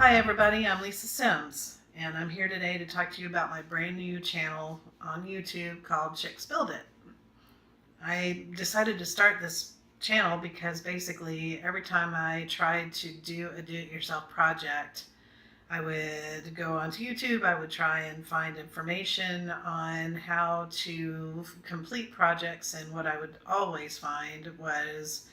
Hi everybody, I'm Lisa Sims, and I'm here today to talk to you about my brand new channel on YouTube called Chicks Build It. I decided to start this channel because basically every time I tried to do a do-it-yourself project, I would go onto YouTube, I would try and find information on how to complete projects, and what I would always find was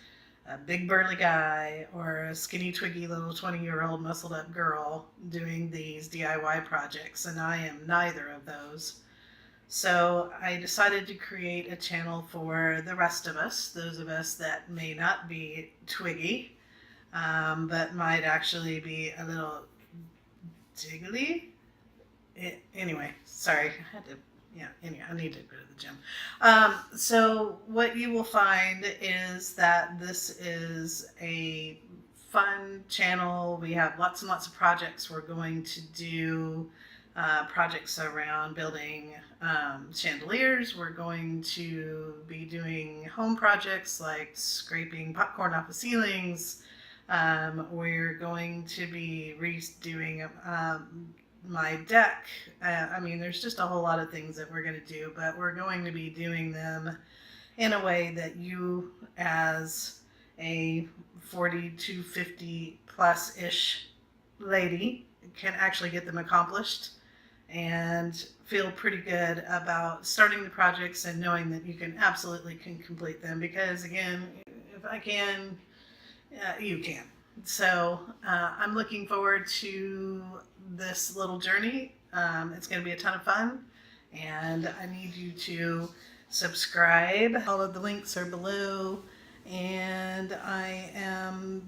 a big burly guy or a skinny twiggy little 20-year-old muscled up girl doing these DIY projects, and I am neither of those. So I decided to create a channel for the rest of us, those of us that may not be twiggy, but might actually be a little jiggly. Anyway, sorry, I had to. Yeah, anyway, I need to go to the gym. So what you will find is that this is a fun channel. We have lots and lots of projects. We're going to do projects around building chandeliers. We're going to be doing home projects like scraping popcorn off of ceilings. We're going to be redoing my deck. There's just a whole lot of things that we're going to do, but we're going to be doing them in a way that you, as a 40 to 50 plus ish lady, can actually get them accomplished and feel pretty good about starting the projects and knowing that you can absolutely complete them, because again, if I can, you can. So I'm looking forward to this little journey. It's going to be a ton of fun, and I need you to subscribe. All of the links are below, and I'm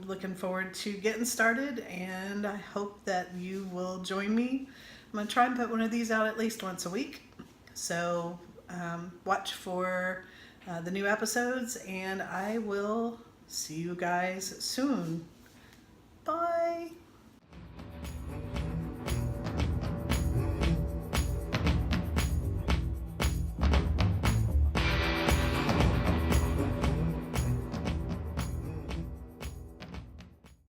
looking forward to getting started, and I hope that you will join me. I'm going to try and put one of these out at least once a week. So watch for the new episodes, and I will see you guys soon. Bye.